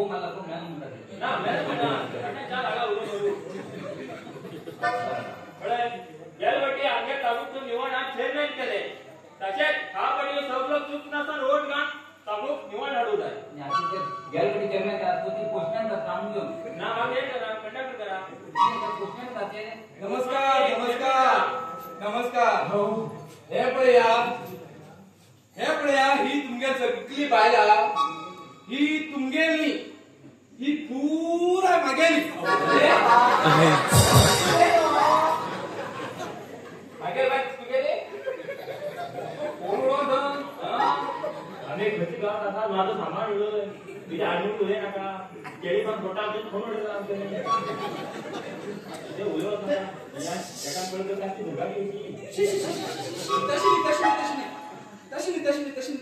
मला तो मॅन म्हणतात ना मॅन म्हणा चाल आला गेलवटी आगे ताबूक निवड आज चेअरमॅन केले तसेच हा पडी सगळं चूक नसन रोड गाण ताबूक निवड हडू जाय गेलवटी चेअरमॅन का तो ती पोस्टमॅन का काम घेऊन ना मागे करा कंडक्टर करा पोस्टमॅन जाते नमस्कार नमस्कार नमस्कार हो हे पळया ही तुमगे सगळी बायला ही तुमगेली ही पूरा मागेली मागे बाय तुगेले कोण रोधन अनेक घटी गावात असा माझं सामान उडलं तिथे आडून उडे नका केळी पण फोटा फोन उडला आमच्याने ते उडवत नका या एकांकडे तर त्याची धुगा घ्यायची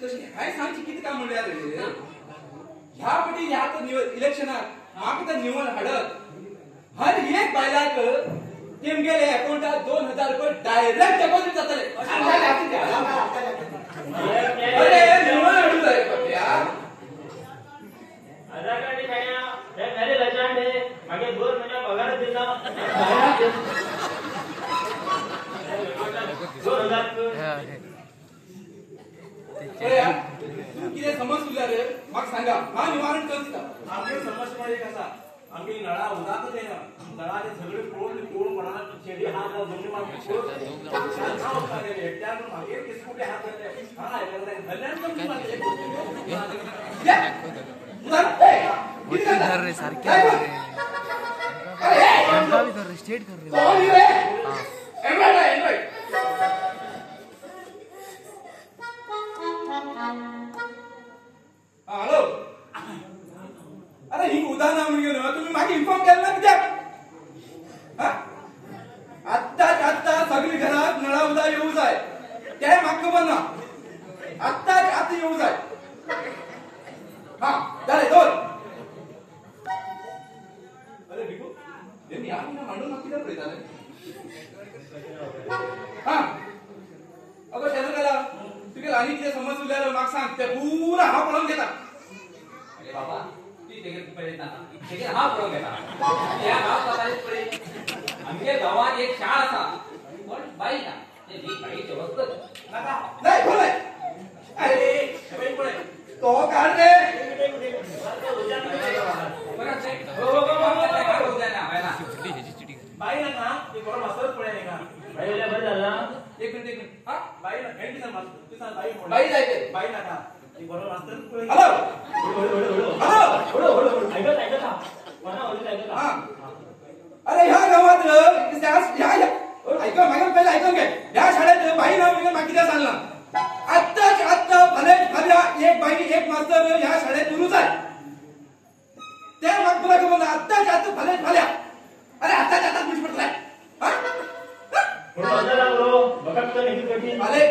तशी हाय सांगची किती काम म्हणले रे ह्या पटी ह्या तर इलेक्शनात मागे तर निवड हडत हर एक बायलाक तेम गेले अकाउंटात 2000 रुपये डायरेक्ट डिपॉझिट जातले अरे निवड हडू जाय पट्या आधार कार्ड खाया हे मेरे लजांड है मागे 2 महिना पगार देता 2000 तू किती समस्या रे मग सांगा हा निवारण करते का आपली समस्या म्हणजे कसा आम्ही नळा उदात आहे ना नळाचे सगळे कोण पडा छेडी हात जमिनी मागे त्या मागे किसकुटे हात हा धर रे सारखे धर रे स्टेट कर रे हॅलो अरे ही उदाहरण म्हणजे तुम्ही मागे इन्फॉर्म केलं ना कित्याक आत्ता सगळी घरात नळा उदा येऊ जाय त्या माग पण ना आता येऊ जाय हा झाले दोन अरे बिकू यांनी आम्ही ना मांडून नक्की काय प्रयत्न हा अगं शेजार गेला तुझे राणी किती समज उरल्यावर माग सांग ते पुरा हा पळून घेता अरे बाबा ती तेगे पळेत ना तेगे हा पळून घेता या गाव पतालीत पळे आमच्या गावात एक शाळा असा पण बाई ना ते जी बाई व्यवस्थित नका नाही बोल अरे बाई पळे तो काढ रे बाई ना ते बरोबर मसरत पडे नाही का बाईला बरं झाला एक मिनिट हा बाई ना काही दिवस तू सांग बाई जायचे बाई ना का ते बरोबर मसरत पडे हॅलो हॅलो ऐकत हा अरे ह्या गावात ऐका मागे पहिले ऐकून घे ह्या शाळेत बाई नाव म्हणजे बाकीच्या सांगला आत्ता भल्या एक बाई एक मास्तर ह्या शाळेत उरूच आहे त्या मागपुरा का म्हणा आत्ता भल्या अरे आता कुछ पडलाय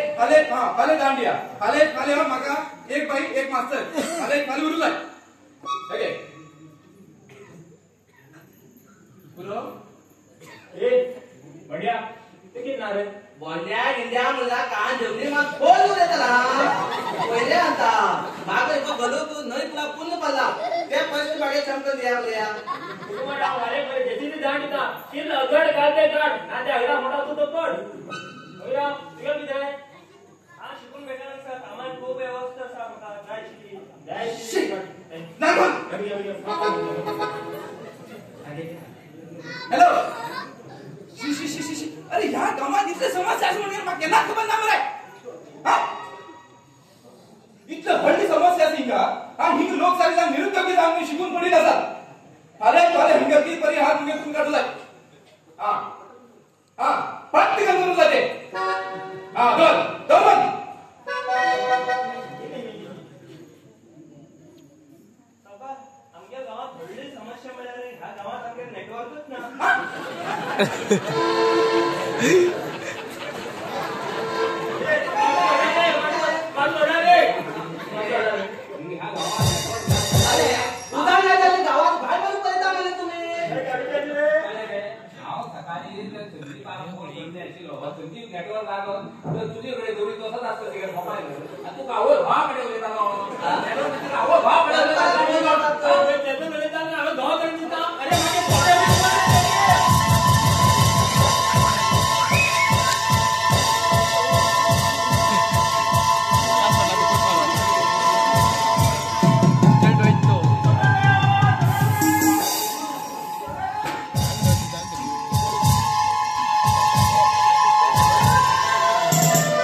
फाले दांडिया फाले मागा एक बाई एक मास्तर फाले उरूच आहे पुरो बढ़िया किती नारे बोलल्या इंडिया मुला का जेवणी मग खोल रे त्याला पहिले आता मागे तो गलो तू नाही तुला पुण्य पडला त्या फर्स्ट मागे चमकन द्या आपल्या तुम्हाला वाले पर जेसीने दांडता की लगड काढते काढ ना ते अगला मोठा तू तो पड होया तुला किती आहे हा शिकून भेटणार सर आम्हाला खूप व्यवस्था सांगता जाय शिक हॅलो अरे ह्या गावात इथले समस्या असं म्हणजे मग केना खबर ना मरे हा इथलं हळदी समस्या असेल का हा हिंग लोकशाहीला निरुद्योगी जाऊन शिकून पडील असतात फाले हिंगती परी हा मुंगेतून काढू जाय हा प्रॅक्टिकल करून जाते हा दोन आमच्या गावात हळदी समस्या मिळाली ह्या गावात आमच्या नेटवर्कच ना गावात बाय बाजू पर्यंत आले तुम्ही नेटवर्क लागून तुझ्याकडे दोरी तसंच असतं मोबाईल तू कावर व्हा कडे